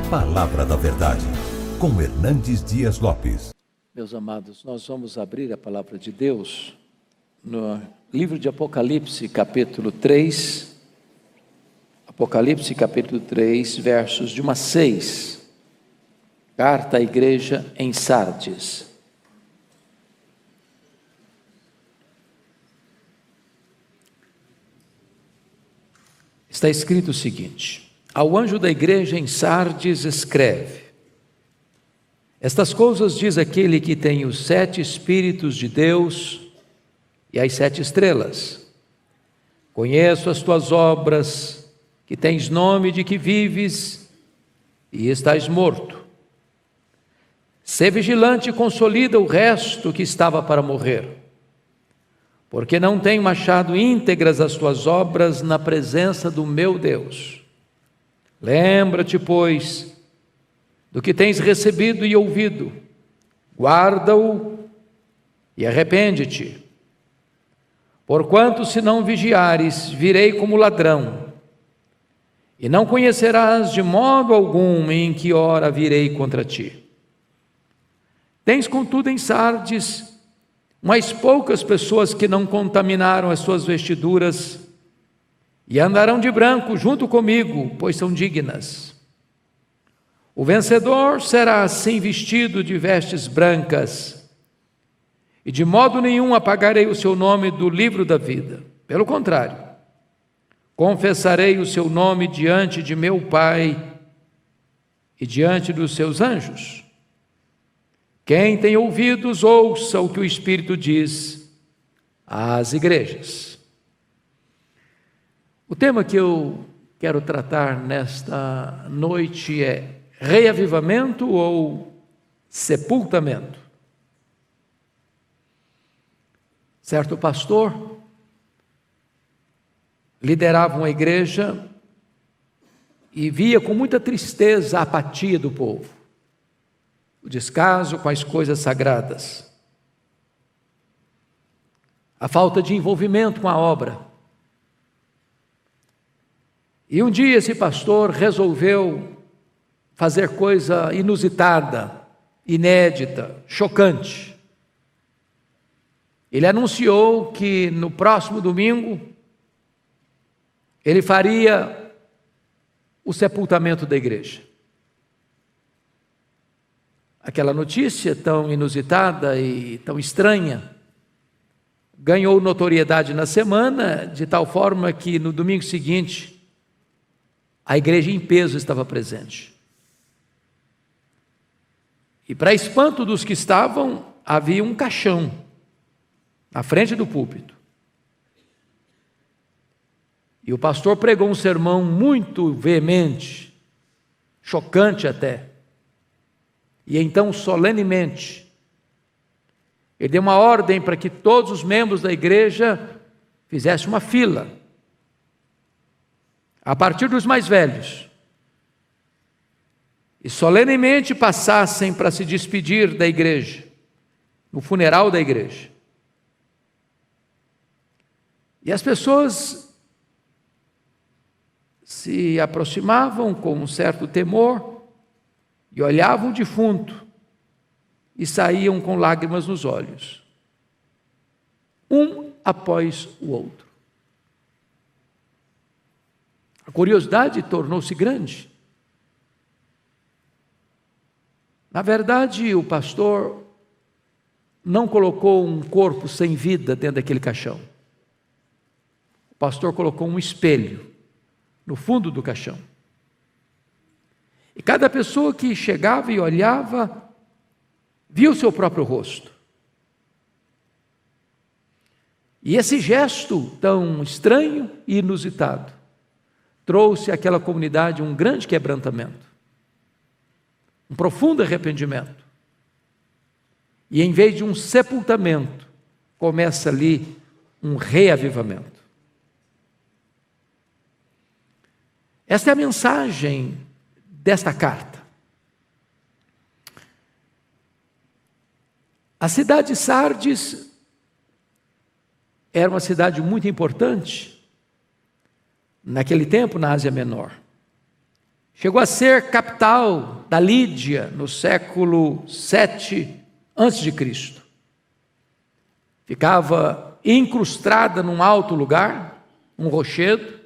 Palavra da Verdade, com Hernandes Dias Lopes. Meus amados, nós vamos abrir a palavra de Deus no livro de Apocalipse, capítulo 3. Apocalipse, capítulo 3, versos de 1 a 6. Carta à igreja em Sardes. Está escrito o seguinte: ao anjo da igreja em Sardes escreve: estas coisas diz aquele que tem os 7 Espíritos de Deus e as 7 estrelas. Conheço as tuas obras, que tens nome de que vives e estás morto. Sê vigilante e consolida o resto que estava para morrer, porque não tenho achado íntegras as tuas obras na presença do meu Deus. Lembra-te, pois, do que tens recebido e ouvido, guarda-o e arrepende-te. Porquanto, se não vigiares, virei como ladrão, e não conhecerás de modo algum em que hora virei contra ti. Tens, contudo, em Sardes umas poucas pessoas que não contaminaram as suas vestiduras e andarão de branco junto comigo, pois são dignas. O vencedor será assim vestido de vestes brancas, e de modo nenhum apagarei o seu nome do livro da vida. Pelo contrário, confessarei o seu nome diante de meu Pai e diante dos seus anjos. Quem tem ouvidos, ouça o que o Espírito diz às igrejas. O tema que eu quero tratar nesta noite é reavivamento ou sepultamento. Certo pastor liderava uma igreja e via com muita tristeza a apatia do povo, o descaso com as coisas sagradas, a falta de envolvimento com a obra. E um dia esse pastor resolveu fazer coisa inusitada, inédita, chocante. Ele anunciou que no próximo domingo ele faria o sepultamento da igreja. Aquela notícia tão inusitada e tão estranha ganhou notoriedade na semana, de tal forma que no domingo seguinte a igreja em peso estava presente. E para espanto dos que estavam, havia um caixão na frente do púlpito. E o pastor pregou um sermão muito veemente, chocante até. E então, solenemente, ele deu uma ordem para que todos os membros da igreja fizessem uma fila, a partir dos mais velhos, e solenemente passassem para se despedir da igreja, no funeral da igreja. E as pessoas se aproximavam com um certo temor e olhavam o defunto e saíam com lágrimas nos olhos, um após o outro. A curiosidade tornou-se grande. Na verdade, o pastor não colocou um corpo sem vida dentro daquele caixão. O pastor colocou um espelho no fundo do caixão. E cada pessoa que chegava e olhava, via o seu próprio rosto. E esse gesto tão estranho e inusitado trouxe àquela comunidade um grande quebrantamento, um profundo arrependimento. E em vez de um sepultamento, começa ali um reavivamento. Esta é a mensagem desta carta. A cidade de Sardes era uma cidade muito importante naquele tempo na Ásia Menor. Chegou a ser capital da Lídia no século 7 a.C. Ficava incrustada num alto lugar, um rochedo,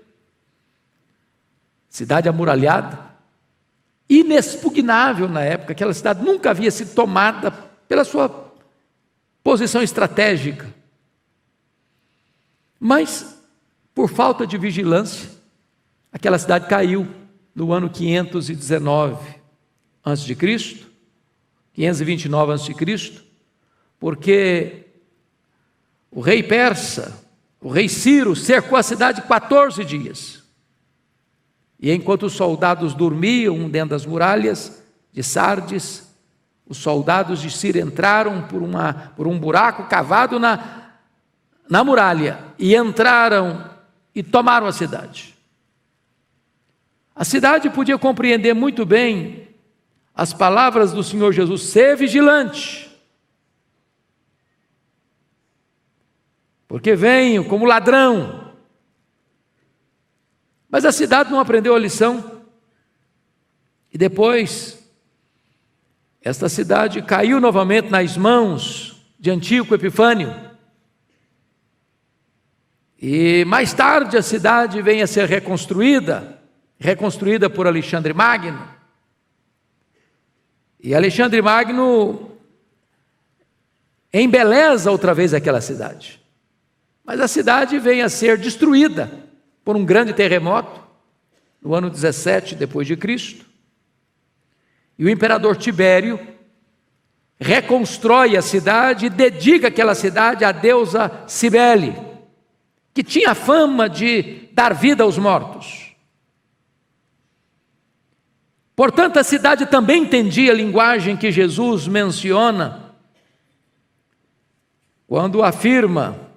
cidade amuralhada, inexpugnável na época. Aquela cidade nunca havia sido tomada pela sua posição estratégica. Mas, por falta de vigilância, aquela cidade caiu no ano 519 a.C., 529 a.C., porque o rei persa, o rei Ciro, cercou a cidade 14 dias. E enquanto os soldados dormiam dentro das muralhas de Sardes, os soldados de Ciro entraram por um buraco cavado na muralha, e entraram e tomaram a cidade. A cidade podia compreender muito bem as palavras do Senhor Jesus: ser vigilante, porque venho como ladrão. Mas a cidade não aprendeu a lição, e depois esta cidade caiu novamente nas mãos de Antíoco Epifânio, e mais tarde a cidade vem a ser reconstruída por Alexandre Magno, e Alexandre Magno embeleza outra vez aquela cidade, mas a cidade vem a ser destruída por um grande terremoto no ano 17 depois de Cristo, e o imperador Tibério reconstrói a cidade e dedica aquela cidade à deusa Cibele, que tinha fama de dar vida aos mortos. Portanto, a cidade também entendia a linguagem que Jesus menciona quando afirma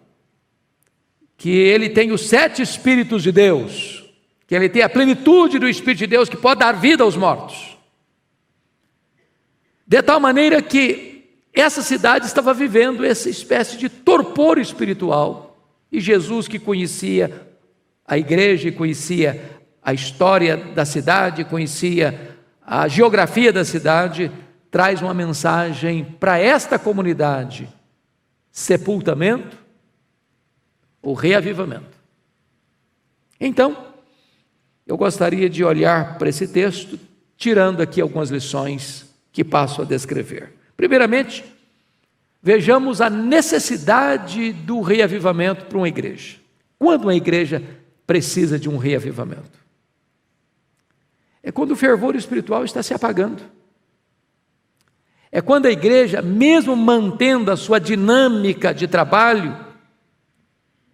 que ele tem os 7 Espíritos de Deus, que ele tem a plenitude do Espírito de Deus que pode dar vida aos mortos. De tal maneira que essa cidade estava vivendo essa espécie de torpor espiritual, e Jesus, que conhecia a igreja, conhecia a história da cidade, conhecia a geografia da cidade, traz uma mensagem para esta comunidade: sepultamento ou reavivamento. Então, eu gostaria de olhar para esse texto, tirando aqui algumas lições que passo a descrever. Primeiramente, vejamos a necessidade do reavivamento para uma igreja. Quando uma igreja precisa de um reavivamento? É quando o fervor espiritual está se apagando. É quando a igreja, mesmo mantendo a sua dinâmica de trabalho,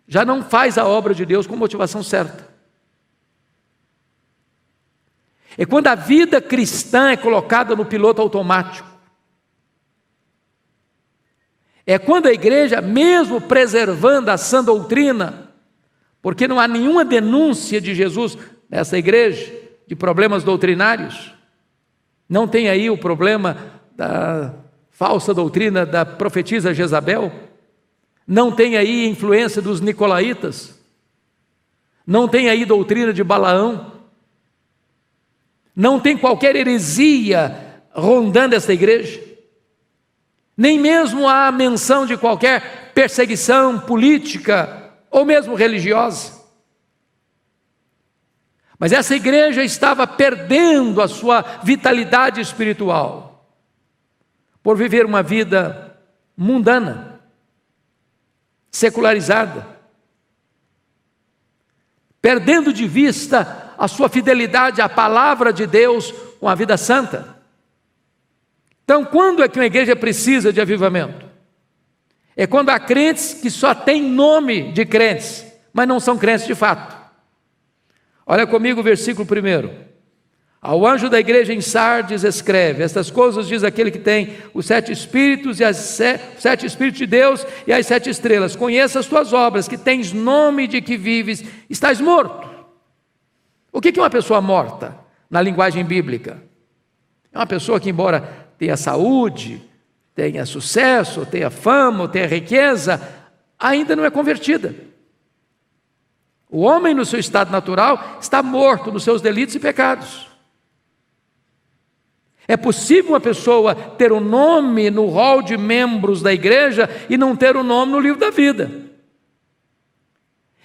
já não faz a obra de Deus com motivação certa. É quando a vida cristã é colocada no piloto automático. É quando a igreja, mesmo preservando a sã doutrina, porque não há nenhuma denúncia de Jesus nessa igreja de problemas doutrinários, não tem aí o problema da falsa doutrina da profetisa Jezabel, não tem aí influência dos nicolaítas, não tem aí doutrina de Balaão, não tem qualquer heresia rondando esta igreja, nem mesmo há menção de qualquer perseguição política ou mesmo religiosa. Mas essa igreja estava perdendo a sua vitalidade espiritual por viver uma vida mundana, secularizada, perdendo de vista a sua fidelidade à palavra de Deus com a vida santa. Então, quando é que uma igreja precisa de avivamento? É quando há crentes que só têm nome de crentes, mas não são crentes de fato. Olha comigo o versículo 1. Ao anjo da igreja em Sardes escreve: estas coisas diz aquele que tem os 7 Espíritos e os 7 Espíritos de Deus e as 7 estrelas. Conheça as tuas obras, que tens nome de que vives, estás morto. O que é uma pessoa morta na linguagem bíblica? É uma pessoa que, embora tenha saúde, tenha sucesso, tenha fama, tenha riqueza, ainda não é convertida. O homem no seu estado natural está morto nos seus delitos e pecados. É possível uma pessoa ter um nome no hall de membros da igreja e não ter um nome no livro da vida.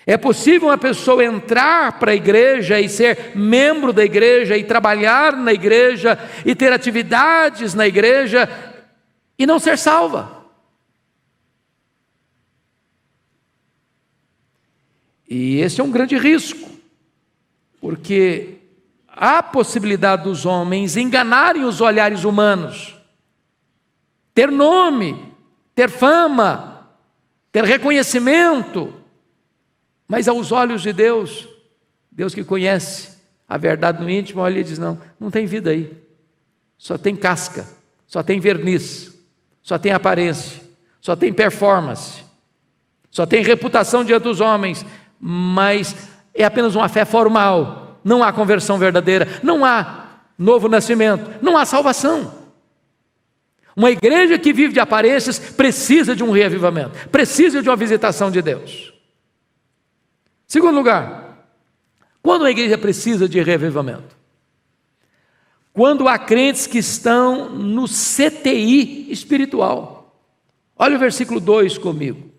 É possível uma pessoa entrar para a igreja e ser membro da igreja e trabalhar na igreja e ter atividades na igreja e não ser salva. E esse é um grande risco, porque há possibilidade dos homens enganarem os olhares humanos, ter nome, ter fama, ter reconhecimento, mas aos olhos de Deus, Deus que conhece a verdade no íntimo, olha e diz: não tem vida aí, só tem casca, só tem verniz, só tem aparência, só tem performance, só tem reputação diante dos homens, mas é apenas uma fé formal, não há conversão verdadeira, não há novo nascimento, não há salvação. Uma igreja que vive de aparências precisa de um reavivamento, precisa de uma visitação de Deus. Segundo lugar, quando a igreja precisa de reavivamento? Quando há crentes que estão no CTI espiritual. Olha o versículo 2 comigo.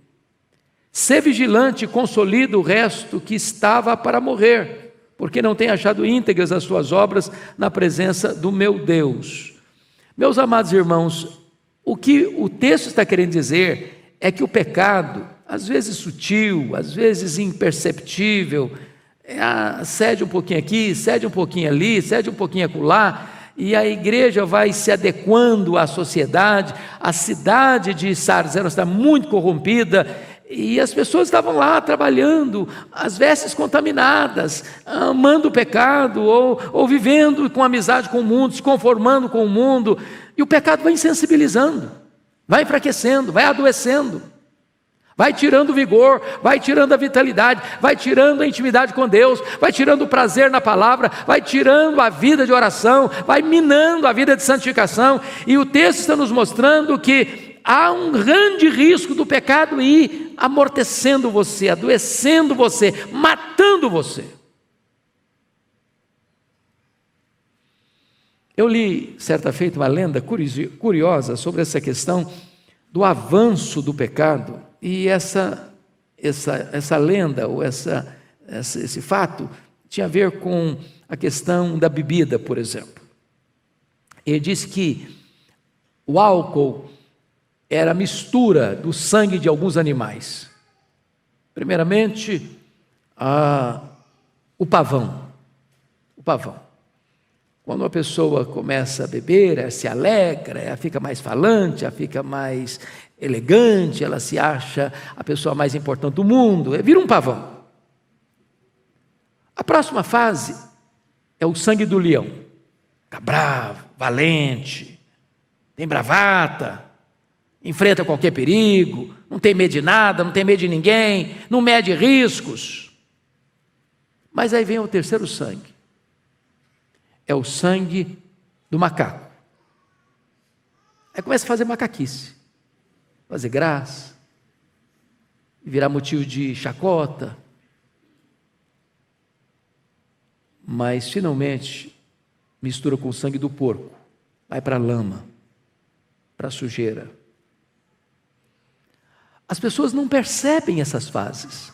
Sê vigilante e consolida o resto que estava para morrer, porque não tem achado íntegras as suas obras na presença do meu Deus. Meus amados irmãos, o que o texto está querendo dizer é que o pecado, às vezes sutil, às vezes imperceptível, cede um pouquinho aqui, cede um pouquinho ali, cede um pouquinho acolá, e a igreja vai se adequando à sociedade. A cidade de Sardes era uma cidade muito corrompida, e as pessoas estavam lá trabalhando, as vestes contaminadas, amando o pecado, ou vivendo com amizade com o mundo, se conformando com o mundo, e o pecado vai insensibilizando, vai enfraquecendo, vai adoecendo, vai tirando o vigor, vai tirando a vitalidade, vai tirando a intimidade com Deus, vai tirando o prazer na palavra, vai tirando a vida de oração, vai minando a vida de santificação. E o texto está nos mostrando que há um grande risco do pecado ir amortecendo você, adoecendo você, matando você. Eu li certa feita uma lenda curiosa sobre essa questão do avanço do pecado, e essa lenda, ou esse fato, tinha a ver com a questão da bebida, por exemplo. Ele disse que o álcool era a mistura do sangue de alguns animais. Primeiramente, o pavão. Quando uma pessoa começa a beber, ela se alegra, ela fica mais falante, ela fica mais elegante, ela se acha a pessoa mais importante do mundo, vira um pavão. A próxima fase é o sangue do leão. Fica bravo, valente, tem bravata, enfrenta qualquer perigo, não tem medo de nada, não tem medo de ninguém, não mede riscos. Mas aí vem o terceiro sangue. É o sangue do macaco. Aí começa a fazer macaquice, fazer graça, virar motivo de chacota. Mas finalmente mistura com o sangue do porco, vai para a lama, para a sujeira. As pessoas não percebem essas fases.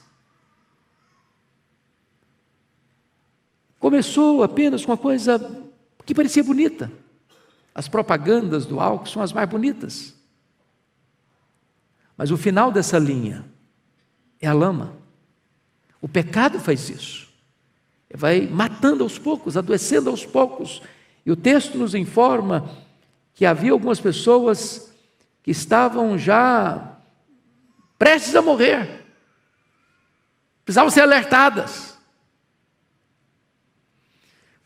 Começou apenas com uma coisa que parecia bonita. As propagandas do álcool são as mais bonitas. Mas o final dessa linha é a lama. O pecado faz isso. Vai matando aos poucos, adoecendo aos poucos. E o texto nos informa que havia algumas pessoas que estavam já prestes a morrer. Precisavam ser alertadas.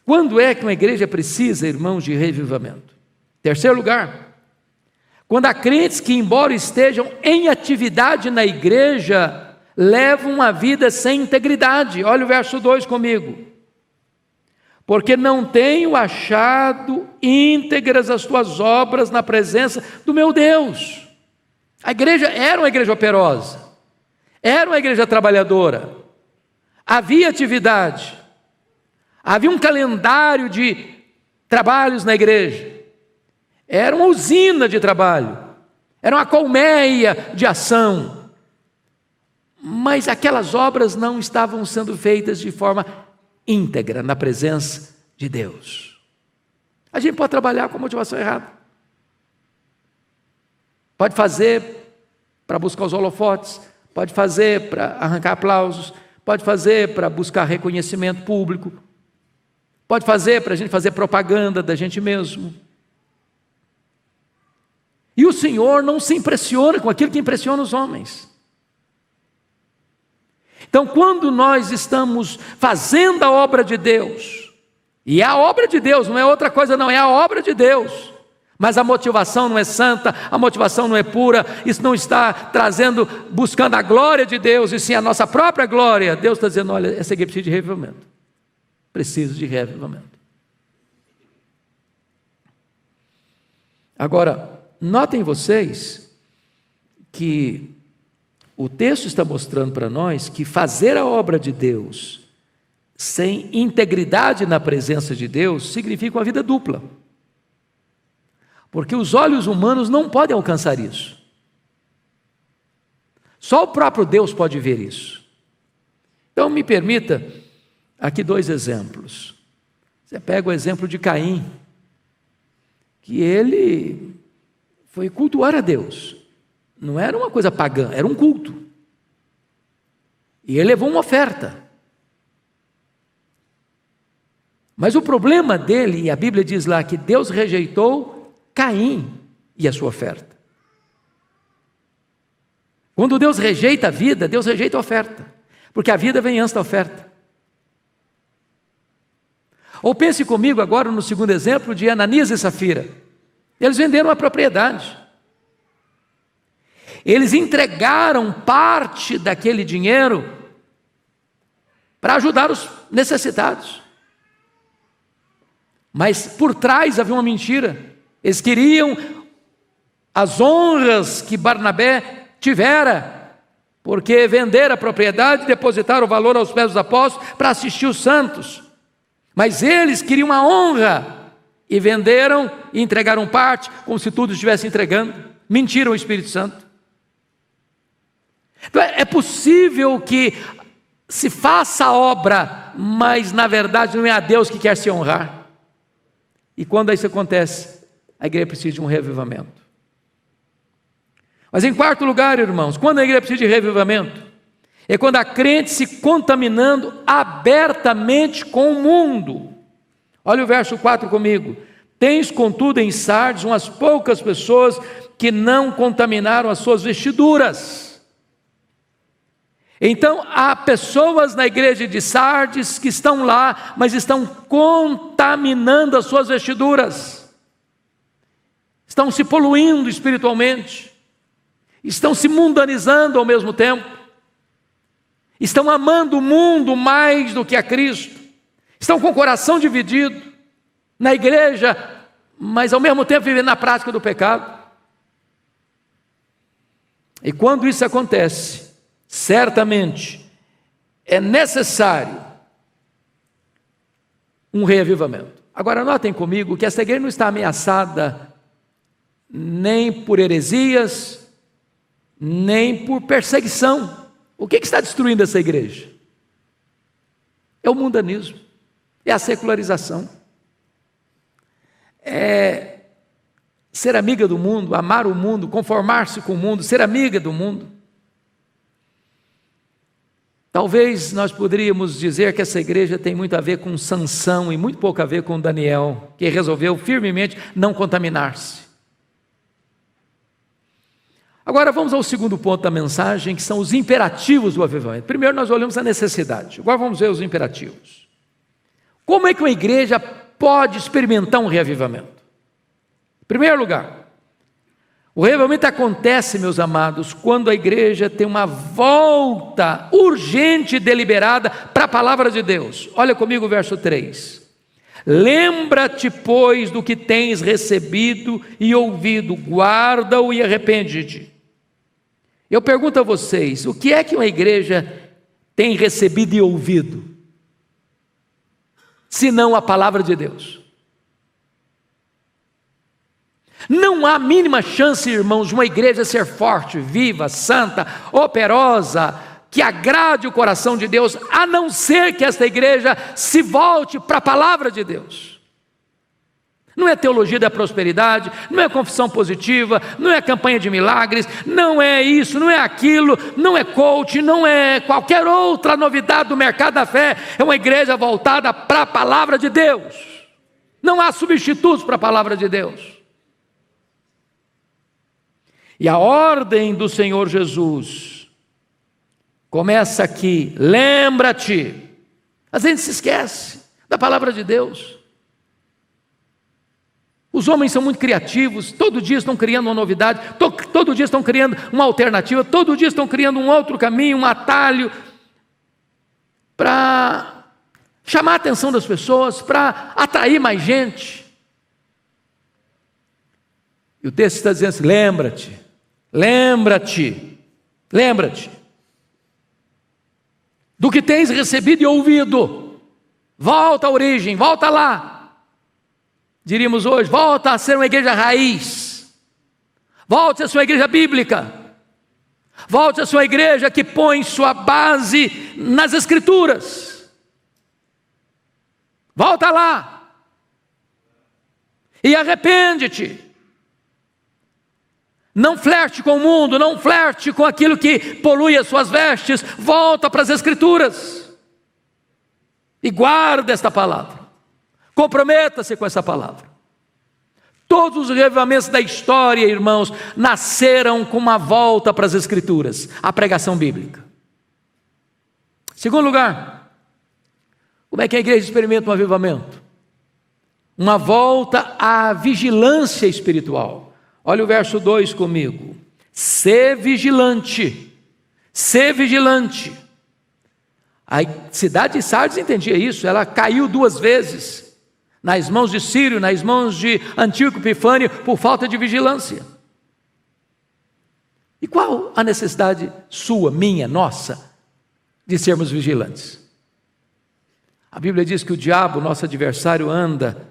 Quando é que uma igreja precisa, irmãos, de revivamento? Terceiro lugar, quando há crentes que, embora estejam em atividade na igreja, levam uma vida sem integridade. Olha o verso 2 comigo. Porque não tenho achado íntegras as tuas obras na presença do meu Deus. A igreja era uma igreja operosa, era uma igreja trabalhadora, havia atividade, havia um calendário de trabalhos na igreja, era uma usina de trabalho, era uma colmeia de ação. Mas aquelas obras não estavam sendo feitas de forma íntegra, na presença de Deus. A gente pode trabalhar com a motivação errada. Pode fazer para buscar os holofotes, pode fazer para arrancar aplausos, pode fazer para buscar reconhecimento público, pode fazer para a gente fazer propaganda da gente mesmo. E o Senhor não se impressiona com aquilo que impressiona os homens. Então, quando nós estamos fazendo a obra de Deus, e é a obra de Deus, não é outra coisa não, é a obra de Deus, mas a motivação não é santa, a motivação não é pura, isso não está buscando a glória de Deus, e sim a nossa própria glória. Deus está dizendo, olha, essa aqui precisa de reavivamento. Preciso de reavivamento. Agora, notem vocês que o texto está mostrando para nós que fazer a obra de Deus sem integridade na presença de Deus significa uma vida dupla. Porque os olhos humanos não podem alcançar isso. Só o próprio Deus pode ver isso. Então me permita aqui 2 exemplos. Você pega o exemplo de Caim, que ele foi cultuar a Deus. Não era uma coisa pagã, era um culto. E ele levou uma oferta. Mas o problema dele, e a Bíblia diz lá que Deus rejeitou Caim e a sua oferta. Quando Deus rejeita a vida, Deus rejeita a oferta, porque a vida vem antes da oferta. Ou pense comigo agora no segundo exemplo de Ananias e Safira. Eles venderam uma propriedade. Eles entregaram parte daquele dinheiro para ajudar os necessitados. Mas por trás havia uma mentira. Eles queriam as honras que Barnabé tivera, porque venderam a propriedade e depositaram o valor aos pés dos apóstolos para assistir os santos. Mas eles queriam uma honra e venderam e entregaram parte, como se tudo estivesse entregando. Mentiram o Espírito Santo. Então é possível que se faça a obra, mas na verdade não é a Deus que quer se honrar. E quando isso acontece, a igreja precisa de um reavivamento. Mas em quarto lugar, irmãos, quando a igreja precisa de reavivamento, é quando a crente se contaminando abertamente com o mundo. Olha o verso 4 comigo. Tens, contudo, em Sardes umas poucas pessoas que não contaminaram as suas vestiduras. Então, há pessoas na igreja de Sardes que estão lá, mas estão contaminando as suas vestiduras. Estão se poluindo espiritualmente. Estão se mundanizando ao mesmo tempo. Estão amando o mundo mais do que a Cristo. Estão com o coração dividido na igreja, mas ao mesmo tempo vivendo na prática do pecado. E quando isso acontece, certamente é necessário um reavivamento. Agora notem comigo que essa igreja não está ameaçada nem por heresias, nem por perseguição. O que está destruindo essa igreja? É o mundanismo, é a secularização, é ser amiga do mundo, amar o mundo, conformar-se com o mundo, ser amiga do mundo. Talvez nós poderíamos dizer que essa igreja tem muito a ver com Sansão e muito pouco a ver com Daniel, que resolveu firmemente não contaminar-se. Agora vamos ao segundo ponto da mensagem, que são os imperativos do avivamento. Primeiro nós olhamos a necessidade, agora vamos ver os imperativos. Como é que uma igreja pode experimentar um reavivamento? Em primeiro lugar, o reavivamento acontece, meus amados, quando a igreja tem uma volta urgente e deliberada para a palavra de Deus. Olha comigo o verso 3. Lembra-te, pois, do que tens recebido e ouvido, guarda-o e arrepende-te. Eu pergunto a vocês, o que é que uma igreja tem recebido e ouvido, se não a palavra de Deus? Não há mínima chance, irmãos, de uma igreja ser forte, viva, santa, operosa, que agrade o coração de Deus, a não ser que esta igreja se volte para a palavra de Deus. Não é teologia da prosperidade, não é confissão positiva, não é campanha de milagres, não é isso, não é aquilo, não é coach, não é qualquer outra novidade do mercado da fé. É uma igreja voltada para a palavra de Deus. Não há substitutos para a palavra de Deus. E a ordem do Senhor Jesus começa aqui: lembra-te. A gente se esquece da palavra de Deus. Os homens são muito criativos, todo dia estão criando uma novidade, todo dia estão criando uma alternativa, todo dia estão criando um outro caminho, um atalho, para chamar a atenção das pessoas, para atrair mais gente. E o texto está dizendo assim: lembra-te, lembra-te, lembra-te do que tens recebido e ouvido, volta à origem, volta lá. Diríamos hoje, volta a ser uma igreja raiz, volte a ser uma igreja bíblica, volte a ser uma igreja que põe sua base nas Escrituras, volta lá, e arrepende-te, não flerte com o mundo, não flerte com aquilo que polui as suas vestes, volta para as Escrituras, e guarda esta palavra. Comprometa-se com essa palavra. Todos os revivamentos da história, irmãos, nasceram com uma volta para as Escrituras, a pregação bíblica. Segundo lugar, como é que a igreja experimenta um avivamento? Uma volta à vigilância espiritual. Olha o verso 2 comigo. Sê vigilante, sê vigilante. A cidade de Sardes entendia isso, ela caiu 2 vezes. Nas mãos de Sírio, nas mãos de Antíoco Epifânio, por falta de vigilância. E qual a necessidade sua, minha, nossa, de sermos vigilantes? A Bíblia diz que o diabo, nosso adversário, anda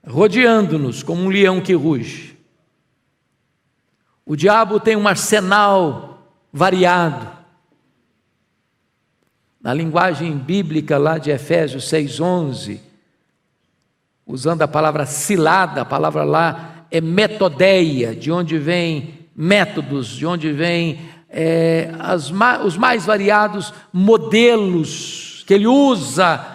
rodeando-nos como um leão que ruge. O diabo tem um arsenal variado. Na linguagem bíblica lá de Efésios 6:11, usando a palavra cilada, a palavra lá é metodeia, de onde vem métodos, de onde vem os mais variados modelos que ele usa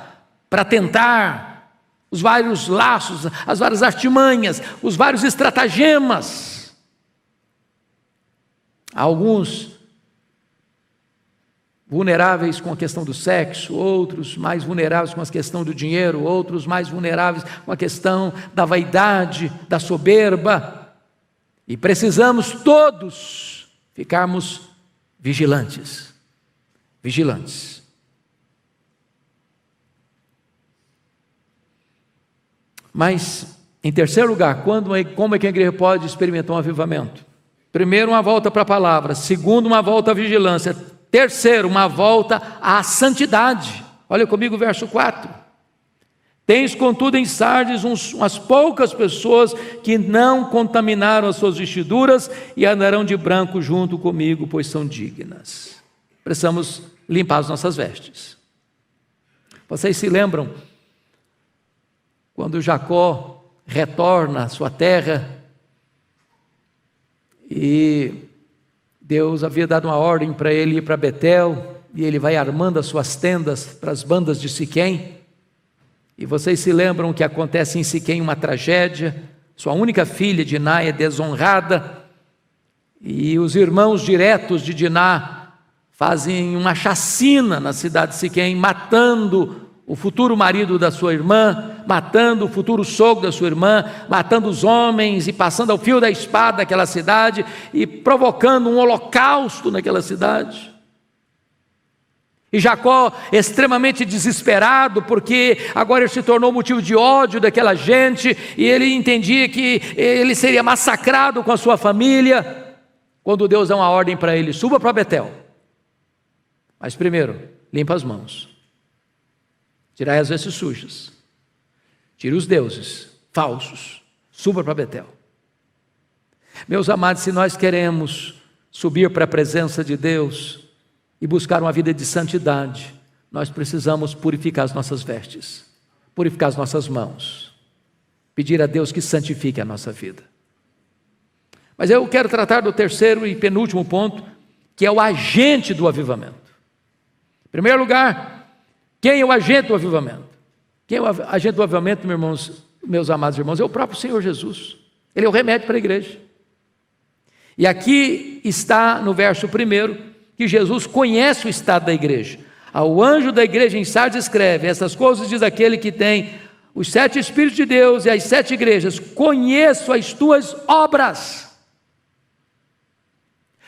para tentar, os vários laços, as várias artimanhas, os vários estratagemas. Alguns vulneráveis com a questão do sexo, outros mais vulneráveis com a questão do dinheiro, outros mais vulneráveis com a questão da vaidade, da soberba. E precisamos todos ficarmos vigilantes, vigilantes. Mas, em terceiro lugar, como é que a igreja pode experimentar um avivamento? Primeiro, uma volta para a palavra. Segundo, uma volta à vigilância. Terceiro, uma volta à santidade. Olha comigo o verso 4. Tens, contudo, em Sardes umas poucas pessoas que não contaminaram as suas vestiduras e andarão de branco junto comigo, pois são dignas. Precisamos limpar as nossas vestes. Vocês se lembram quando Jacó retorna à sua terra e Deus havia dado uma ordem para ele ir para Betel, e ele vai armando as suas tendas para as bandas de Siquém. E vocês se lembram que acontece em Siquém uma tragédia, sua única filha Diná é desonrada, e os irmãos diretos de Diná fazem uma chacina na cidade de Siquém, matando o futuro marido da sua irmã, matando o futuro sogro da sua irmã, matando os homens e passando ao fio da espada naquela cidade e provocando um holocausto naquela cidade. E Jacó, extremamente desesperado, porque agora ele se tornou motivo de ódio daquela gente, e ele entendia que ele seria massacrado com a sua família, quando Deus dá uma ordem para ele: suba para Betel, mas primeiro, limpa as mãos, tirai as vestes sujas, tire os deuses falsos, suba para Betel. Meus amados, se nós queremos subir para a presença de Deus e buscar uma vida de santidade, nós precisamos purificar as nossas vestes, purificar as nossas mãos, pedir a Deus que santifique a nossa vida. Mas eu quero tratar do terceiro e penúltimo ponto, que é o agente do avivamento. Em primeiro lugar, quem é o agente do avivamento? Quem é o agente do avivamento, meus amados irmãos? É o próprio Senhor Jesus. Ele é o remédio para a igreja. E aqui está no verso 1 que Jesus conhece o estado da igreja. Ao anjo da igreja em Sardes escreve: essas coisas diz aquele que tem os 7 Espíritos de Deus e as 7 igrejas: conheço as tuas obras.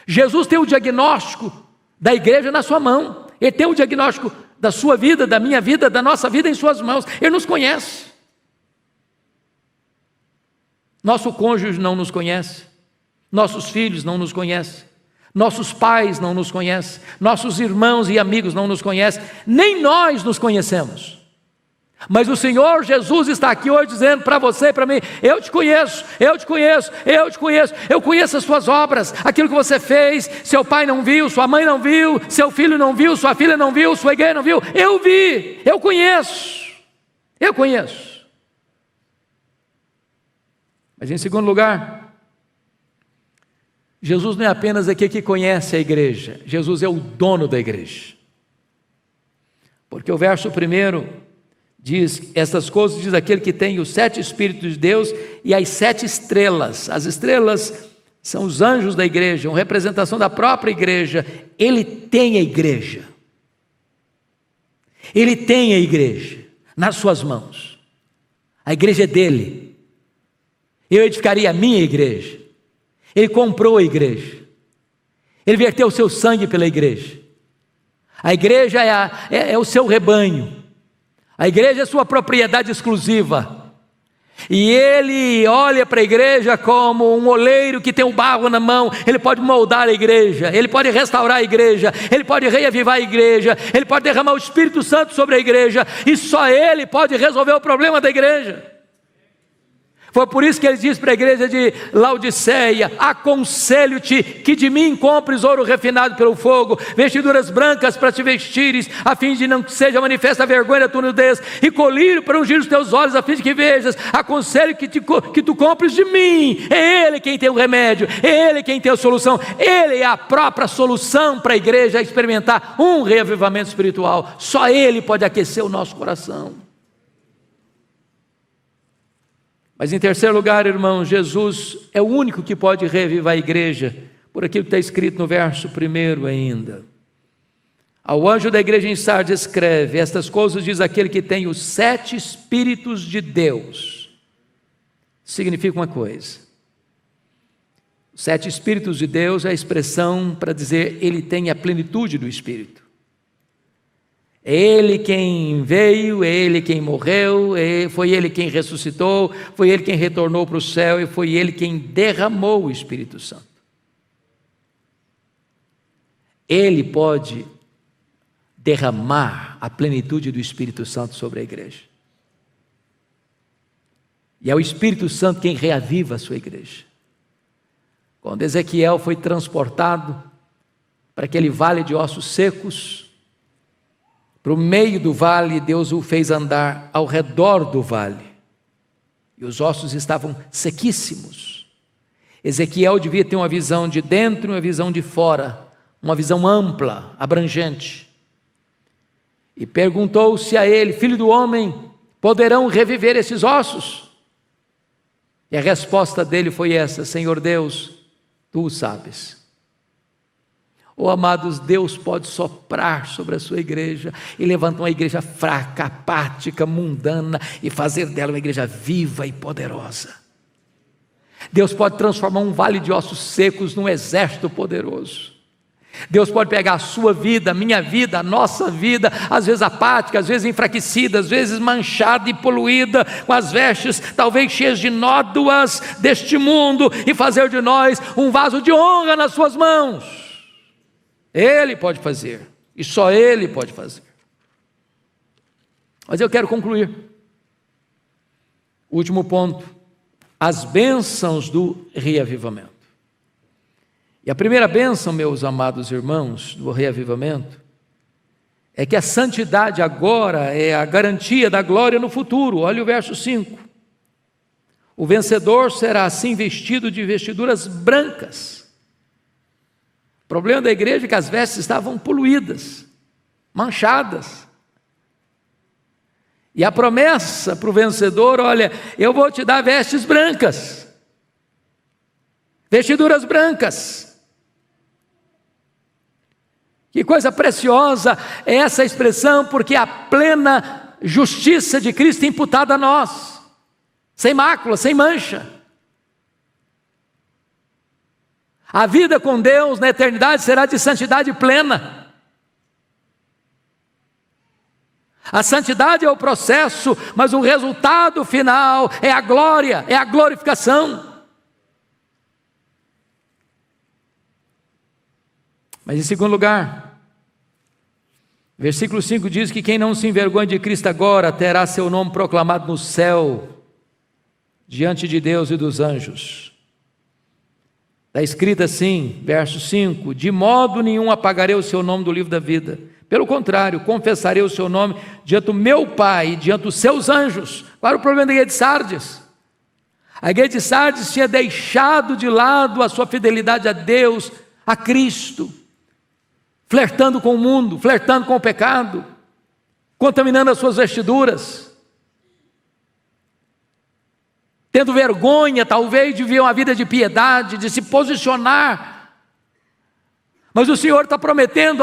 Jesus tem o diagnóstico da igreja na sua mão. Ele tem o diagnóstico da sua vida, da minha vida, da nossa vida em suas mãos. Ele nos conhece. Nosso cônjuge não nos conhece, nossos filhos não nos conhecem, nossos pais não nos conhecem, nossos irmãos e amigos não nos conhecem, nem nós nos conhecemos. Mas o Senhor Jesus está aqui hoje dizendo para você e para mim: eu te conheço, eu te conheço, eu te conheço, eu conheço as suas obras, aquilo que você fez. Seu pai não viu, sua mãe não viu, seu filho não viu, sua filha não viu, sua igreja não viu, eu vi, eu conheço, eu conheço. Mas em segundo lugar, Jesus não é apenas aquele que conhece a igreja, Jesus é o dono da igreja. Porque o verso 1 diz: estas coisas diz aquele que tem os 7 Espíritos de Deus e as 7 estrelas. As estrelas são os anjos da igreja, uma representação da própria igreja. Ele tem a igreja. Ele tem a igreja nas suas mãos. A igreja é dele. Eu edificaria a minha igreja. Ele comprou a igreja. Ele verteu o seu sangue pela igreja. A igreja é o seu rebanho. A igreja é sua propriedade exclusiva. E ele olha para a igreja como um oleiro que tem o barro na mão. Ele pode moldar a igreja, ele pode restaurar a igreja, ele pode reavivar a igreja, ele pode derramar o Espírito Santo sobre a igreja, e só ele pode resolver o problema da igreja. Foi por isso que ele diz para a igreja de Laodiceia: aconselho-te que de mim compres ouro refinado pelo fogo, vestiduras brancas para te vestires, a fim de não seja manifesta a vergonha da tua nudez, e colírio para ungir os teus olhos, a fim de que vejas. Aconselho que tu compres de mim. É Ele quem tem o remédio, é Ele quem tem a solução, Ele é a própria solução para a igreja experimentar um reavivamento espiritual. Só Ele pode aquecer o nosso coração. Mas em terceiro lugar, irmão, Jesus é o único que pode reavivar a igreja, por aquilo que está escrito no verso 1 ainda. Ao anjo da igreja em Sardes escreve: estas coisas diz aquele que tem os 7 Espíritos de Deus. Significa uma coisa: os 7 Espíritos de Deus é a expressão para dizer ele tem a plenitude do Espírito. É Ele quem veio, é Ele quem morreu, foi Ele quem ressuscitou, foi Ele quem retornou para o céu e foi Ele quem derramou o Espírito Santo. Ele pode derramar a plenitude do Espírito Santo sobre a igreja. E é o Espírito Santo quem reaviva a sua igreja. Quando Ezequiel foi transportado para aquele vale de ossos secos, para o meio do vale, Deus o fez andar ao redor do vale, e os ossos estavam sequíssimos. Ezequiel devia ter uma visão de dentro e uma visão de fora, uma visão ampla, abrangente, e perguntou-se a ele: filho do homem, poderão reviver esses ossos? E a resposta dele foi essa: Senhor Deus, tu o sabes. Oh, amados, Deus pode soprar sobre a sua igreja e levantar uma igreja fraca, apática, mundana e fazer dela uma igreja viva e poderosa. Deus pode transformar um vale de ossos secos num exército poderoso. Deus pode pegar a sua vida, a minha vida, a nossa vida, às vezes apática, às vezes enfraquecida, às vezes manchada e poluída, com as vestes talvez cheias de nódoas deste mundo, e fazer de nós um vaso de honra nas suas mãos. Ele pode fazer, e só Ele pode fazer. Mas eu quero concluir. Último ponto: as bênçãos do reavivamento. E a primeira bênção, meus amados irmãos, do reavivamento, é que a santidade agora é a garantia da glória no futuro. Olha o verso 5. O vencedor será assim vestido de vestiduras brancas. O problema da igreja é que as vestes estavam poluídas, manchadas. E a promessa para o vencedor: olha, eu vou te dar vestes brancas, vestiduras brancas. Que coisa preciosa é essa expressão, porque a plena justiça de Cristo é imputada a nós, sem mácula, sem mancha. A vida com Deus na eternidade será de santidade plena. A santidade é o processo, mas o resultado final é a glória, é a glorificação. Mas em segundo lugar, versículo 5 diz que quem não se envergonha de Cristo agora terá seu nome proclamado no céu, diante de Deus e dos anjos. Está escrito assim, verso 5: de modo nenhum apagarei o seu nome do livro da vida. Pelo contrário, confessarei o seu nome diante do meu Pai e diante dos seus anjos. Qual era o problema da igreja de Sardes? A igreja de Sardes tinha deixado de lado a sua fidelidade a Deus, a Cristo, flertando com o mundo, flertando com o pecado, contaminando as suas vestiduras, tendo vergonha talvez de viver uma vida de piedade, de se posicionar. Mas o Senhor está prometendo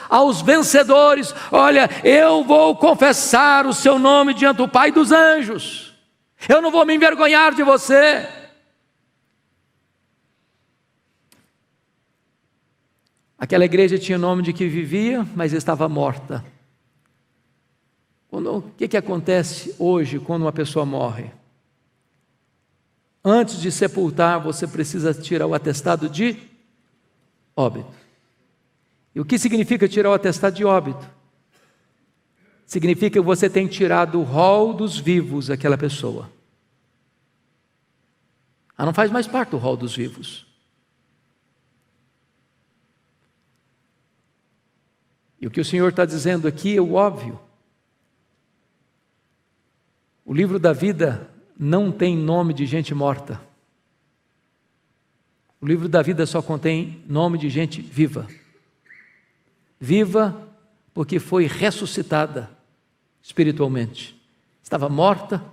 aos vencedores: olha, eu vou confessar o seu nome diante do Pai e dos anjos, eu não vou me envergonhar de você. Aquela igreja tinha o nome de que vivia, mas estava morta. O que acontece hoje quando uma pessoa morre? Antes de sepultar, você precisa tirar o atestado de óbito. E o que significa tirar o atestado de óbito? Significa que você tem tirado do rol dos vivos aquela pessoa. Ela não faz mais parte do rol dos vivos. E o que o Senhor está dizendo aqui é o óbvio. O livro da vida não tem nome de gente morta. O livro da vida só contém nome de gente viva. Viva porque foi ressuscitada espiritualmente. Estava morta,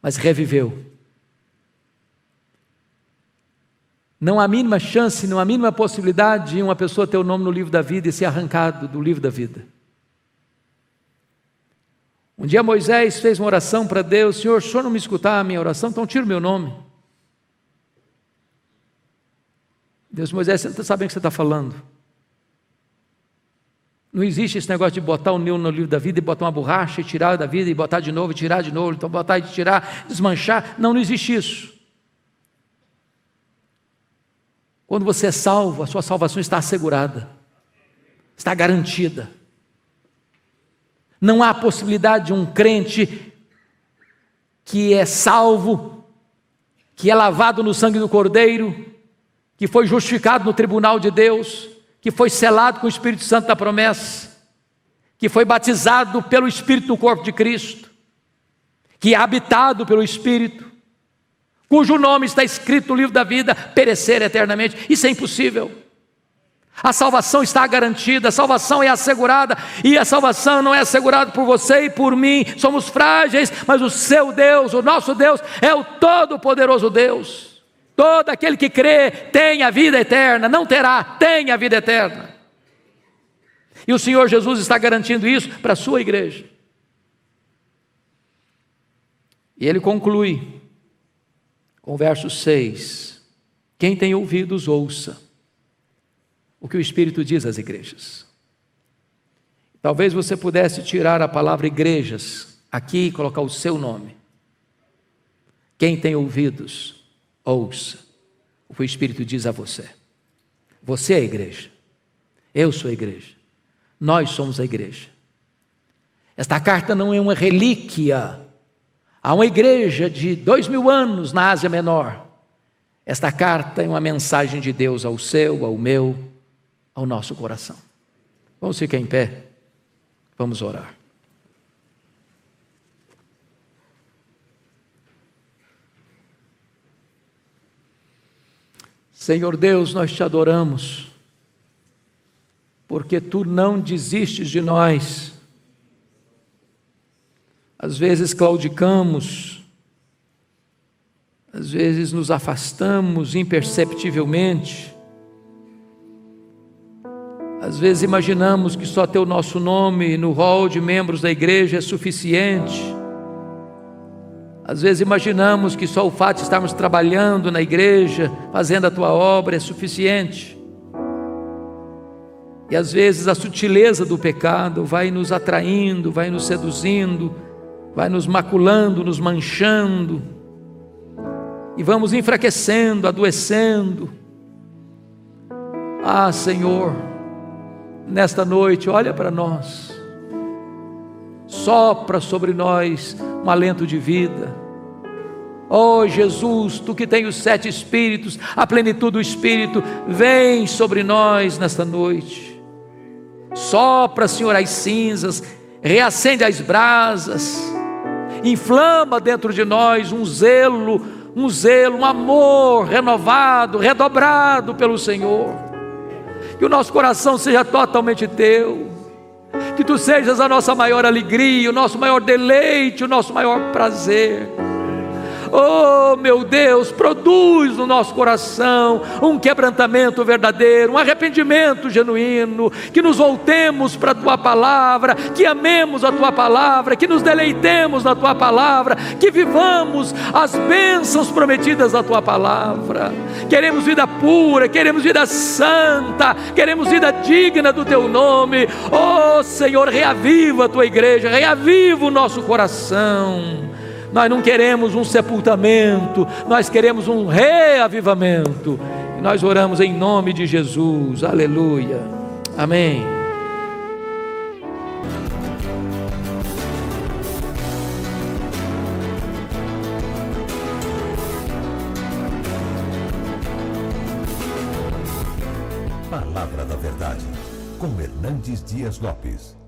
mas reviveu. Não há mínima chance, não há mínima possibilidade de uma pessoa ter o nome no livro da vida e ser arrancado do livro da vida. Um dia Moisés fez uma oração para Deus: Senhor, o Senhor não me escutar a minha oração, então tira o meu nome. Deus: Moisés, você não está sabendo o que você está falando. Não existe esse negócio de botar o nome no livro da vida e botar uma borracha e tirar da vida e botar de novo e tirar de novo, então botar e tirar, desmanchar. Não existe isso. Quando você é salvo, a sua salvação está assegurada, está garantida. Não há possibilidade de um crente que é salvo, que é lavado no sangue do Cordeiro, que foi justificado no tribunal de Deus, que foi selado com o Espírito Santo da promessa, que foi batizado pelo Espírito no corpo de Cristo, que é habitado pelo Espírito, cujo nome está escrito no livro da vida, perecer eternamente. Isso é impossível. A salvação está garantida, a salvação é assegurada, e a salvação não é assegurada por você e por mim, somos frágeis, mas o seu Deus, o nosso Deus, é o todo-poderoso Deus. Todo aquele que crê tem a vida eterna, não terá, tem a vida eterna. E o Senhor Jesus está garantindo isso para a sua igreja. E ele conclui com o verso 6: quem tem ouvidos, ouça o que o Espírito diz às igrejas. Talvez você pudesse tirar a palavra igrejas aqui e colocar o seu nome. Quem tem ouvidos, ouça o que o Espírito diz a você. Você é a igreja, eu sou a igreja, nós somos a igreja. Esta carta não é uma relíquia. Há uma igreja de 2000 anos na Ásia Menor. Esta carta é uma mensagem de Deus ao seu, ao meu, ao nosso coração. Vamos ficar em pé, vamos orar. Senhor Deus, nós te adoramos, porque Tu não desistes de nós. Às vezes claudicamos, às vezes nos afastamos imperceptivelmente, às vezes imaginamos que só ter o nosso nome no rol de membros da igreja é suficiente. Às vezes imaginamos que só o fato de estarmos trabalhando na igreja, fazendo a Tua obra é suficiente. E às vezes a sutileza do pecado vai nos atraindo, vai nos seduzindo, vai nos maculando, nos manchando, e vamos enfraquecendo, adoecendo. Ah, Senhor, nesta noite, olha para nós, sopra sobre nós um alento de vida. Oh Jesus, Tu que tem os 7 Espíritos, a plenitude do Espírito, vem sobre nós nesta noite. Sopra, Senhor, as cinzas, reacende as brasas, inflama dentro de nós um zelo, um amor renovado, redobrado pelo Senhor. Que o nosso coração seja totalmente Teu, que Tu sejas a nossa maior alegria, o nosso maior deleite, o nosso maior prazer. Oh meu Deus, produz no nosso coração um quebrantamento verdadeiro, um arrependimento genuíno, que nos voltemos para a Tua palavra, que amemos a Tua palavra, que nos deleitemos na Tua palavra, que vivamos as bênçãos prometidas da Tua palavra. Queremos vida pura, queremos vida santa, queremos vida digna do Teu nome. Oh Senhor, reaviva a Tua igreja, reaviva o nosso coração. Nós não queremos um sepultamento, nós queremos um reavivamento. E nós oramos em nome de Jesus, aleluia, amém. Palavra da Verdade, com Hernandes Dias Lopes.